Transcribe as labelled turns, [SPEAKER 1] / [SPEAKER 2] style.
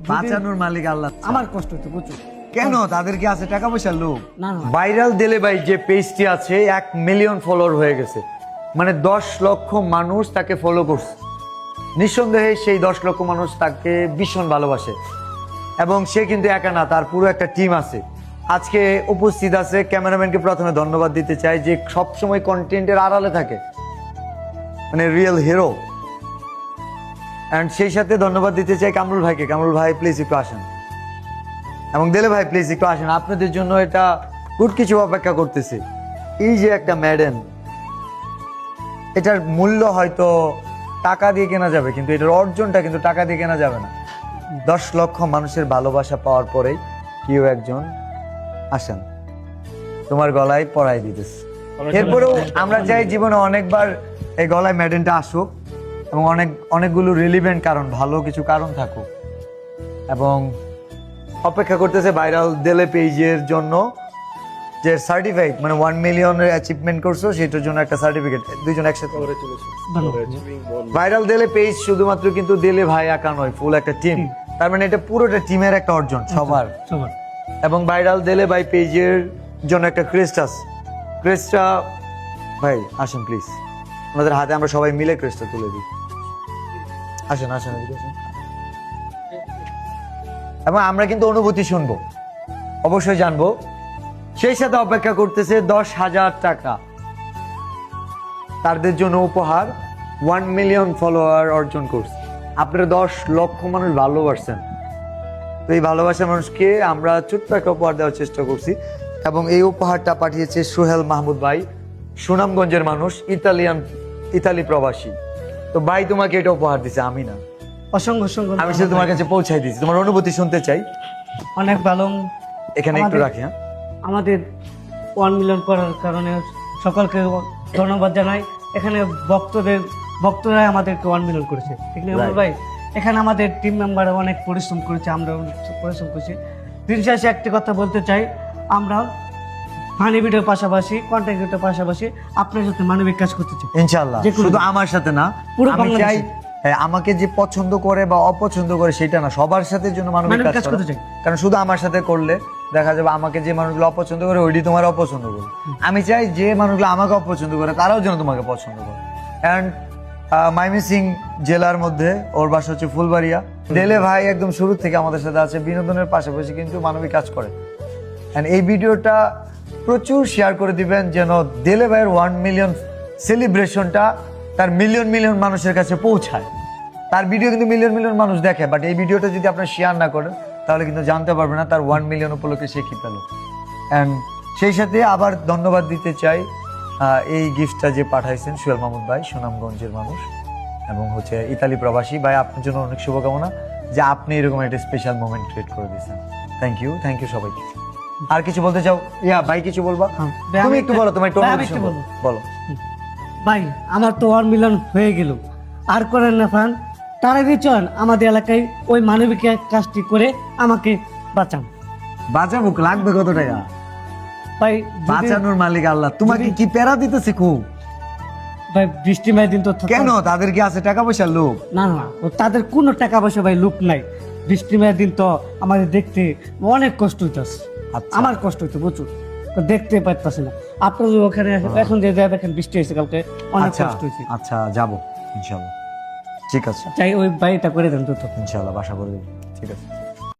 [SPEAKER 1] বাঁচানোর মালিক আল্লাহ।
[SPEAKER 2] আমার কষ্ট হচ্ছে প্রচুর।
[SPEAKER 1] কেন? তাদের কি আছে টাকা পয়সার লোভ?
[SPEAKER 2] না না
[SPEAKER 3] ভাইরাল দিলে ভাই যে পেজটি আছে 1 মিলিয়ন ফলোয়ার হয়ে গেছে, মানে 10 লক্ষ মানুষ তাকে ফলো করছে। নিঃসন্দেহে সেই 10 লক্ষ মানুষ তাকে ভীষণ ভালোবাসে এবং সে কিন্তু একা না, তার পুরো একটা টিম আছে। আজকে উপস্থিত আছে ক্যামেরাম্যানকে প্রথমে ধন্যবাদ দিতে চাই যে সবসময় কন্টেন্টের আড়ালে থাকে, মানে রিয়েল হিরো। অ্যান্ড সেই সাথে ধন্যবাদ দিতে চাই কামরুল ভাইকে। কামরুল ভাই প্লিজ একটু আসেন, এবং দেলে ভাই প্লিজ একটু আসেন, আপনাদের জন্য এটা গুড কিছু অপেক্ষা করতেছে। এই যে একটা মেডেন, এটার মূল্য হয়তো টাকা দিয়ে কেনা যাবে, কিন্তু এটার অর্জনটা কিন্তু টাকা দিয়ে কেনা যাবে না। 10 লক্ষ মানুষের ভালোবাসা পাওয়ার পরেই কেউ একজন আসেন তোমার গলায় পরাই দিতেছে। এরপরেও আমরা চাই জীবনে অনেকবার এই গলায় মেডেনটা আসুক এবং অনেকগুলো রিলিভেন্ট কারণ, ভালো কিছু কারণ থাকুক। এবং অপেক্ষা করতেছে ভাইরাল দেলে পেজের জন্য যে সার্টিফাইড, মানে 1 মিলিয়নের অ্যাচিভমেন্ট করছো সেটার জন্য একটা সার্টিফিকেট। দুইজন একসাথে ভাইরাল দেলে পেজ শুধুমাত্র কিন্তু দেলে ভাই একা নয়, ফুল একটা টিম। তার মানে এটা পুরোটা টিমের একটা অর্জন সবার। এবং ভাইরাল দেলে ভাই পেজের জন্য একটা ক্রেস্ট আছে। ক্রেস্টটা ভাই আসেন প্লিজ, আমাদের হাতে আমরা সবাই মিলে ক্রেস্টটা তুলে দিই। আসেন আসেন এদিকে আসেন। এবং আমরা কিন্তু অনুভূতি শুনবো, অবশ্যই জানবো। সেই সাথে অপেক্ষা করতেছে 10,000 টাকা তাদের জন্য উপহার। 1 মিলিয়ন ফলোয়ার অর্জন করছে, আপনারা 10 লক্ষ মানুষ ভালোবাসছেন। তো এই ভালোবাসার মানুষকে আমরা ছোট্ট একটা উপহার দেওয়ার চেষ্টা করছি, এবং এই উপহারটা পাঠিয়েছে সোহেল মাহমুদ ভাই, সুনামগঞ্জের মানুষ, ইতালি প্রবাসী। তো ভাই তোমাকে এটা উপহার দিছে, আমি না।
[SPEAKER 2] অসংখ্য অসংখ্য
[SPEAKER 3] আমি শুধু তোমার কাছে পৌঁছাই দিচ্ছি, তোমার অনুভূতি শুনতে চাই।
[SPEAKER 2] অনেক ভালো।
[SPEAKER 3] এখানে একটু রাখি। হ্যাঁ,
[SPEAKER 2] আমাদের 1 মিলিয়ন করার কারণে সকলকে ধন্যবাদ জানাই। এখানে ভক্তরাই আমাদেরকে 1 মিলিয়ন করেছে, ঠিক না ভাই? এখানে আমাদের টিম মেম্বার অনেক পরিশ্রম করেছে, আমরা অনেক পরিশ্রম করেছি। দিন শেষে একটি কথা বলতে চাই, আমরা ফানি ভিডিওর পাশাপাশি, কন্টেন্ট ভিডিওর পাশাপাশি আপনার সাথে মানবিক কাজ করতে চাই
[SPEAKER 3] ইনশাআল্লাহ। শুধু আমার সাথে না,
[SPEAKER 2] পুরো
[SPEAKER 3] আমি চাই
[SPEAKER 2] বাংলাদেশে।
[SPEAKER 3] আমাকে যে পছন্দ করে বা অপছন্দ করে সেটা না, সবার সাথে জন্য মানবিক কাজ করতে চাই। কারণ শুধু আমার সাথে করলে দেখা যাবে আমাকে যে মানুষগুলো অপছন্দ করে ওইটি তোমার অপছন্দ করে। আমি চাই যে মানুষগুলো আমাকে অপছন্দ করে তারাও যেন তোমাকে পছন্দ করে। অ্যান্ড ময়মনসিংহ জেলার মধ্যে ওর বাসা হচ্ছে ফুলবাড়িয়া। দেলে ভাই একদম শুরু থেকে আমাদের সাথে আছে, বিনোদনের পাশাপাশি কিন্তু মানবিক কাজ করে। অ্যান্ড এই ভিডিওটা প্রচুর শেয়ার করে দিবেন যেন দেলে ভাইয়ের 1 মিলিয়ন সেলিব্রেশনটা তার মিলিয়ন মিলিয়ন মানুষের কাছে পৌঁছায়। তার ভিডিও কিন্তু মিলিয়ন মিলিয়ন মানুষ দেখে, বাট এই ভিডিওটা যদি আপনার শেয়ার না করেন তাহলে কিন্তু জানতে পারবে না তার 1 মিলিয়ন উপলক্ষে সে কি পেল। অ্যান্ড সেই সাথে আবার ধন্যবাদ দিতে চাই এই গিফটটা যে পাঠাইছেন সোহেল মাহমুদ ভাই, সুনামগঞ্জের মানুষ এবং হচ্ছে ইতালি প্রবাসী ভাই। আপনার জন্য অনেক শুভকামনা যে আপনি এরকম একটা স্পেশাল মোমেন্ট ক্রিয়েট করে দিয়েছেন। থ্যাংক ইউ সবাইকে। আর কিছু বলতে চাও? ভাই কিছু বলবা? তুমি একটু বলো, তোমার একটু বলো।
[SPEAKER 2] ভাই আমার তো 1 মিলিয়ন হয়ে গেল, আর করেন না ফান। তারা দিচ্ছেন আমাদের এলাকায় ওই মানবিক কাজটি করে আমাকে বাঁচান।
[SPEAKER 3] বাঁচাবো, লাগবে কত টাকা?
[SPEAKER 2] ভাই
[SPEAKER 3] বাঁচানোর মালিক আল্লাহ। তোমাকে কি প্যারা দিতেছে খুব?
[SPEAKER 2] ভাই বৃষ্টিময় দিন তো
[SPEAKER 3] কেন? তাদের কি আছে টাকা পয়সার লোভ?
[SPEAKER 2] না না, তাদের কোনো টাকা পয়সা ভাই লোক নাই। বৃষ্টিময় দিন তো আমাদের দেখতে অনেক কষ্ট হইতেছে। আমার কষ্ট হইতো প্রচুর, তো দেখতে পাইতেছি না। আপনাদের ওখানে এখন যে দেখেন বৃষ্টি হয়েছে কালকে, অনেক কষ্ট হয়েছে।
[SPEAKER 3] আচ্ছা যাবো ইনশাল্লাহ, ঠিক আছে।
[SPEAKER 2] চাই ওই বাড়িটা করে দেন তো।
[SPEAKER 3] ইনশাল্লাহ বাসা করে দেবো, ঠিক আছে।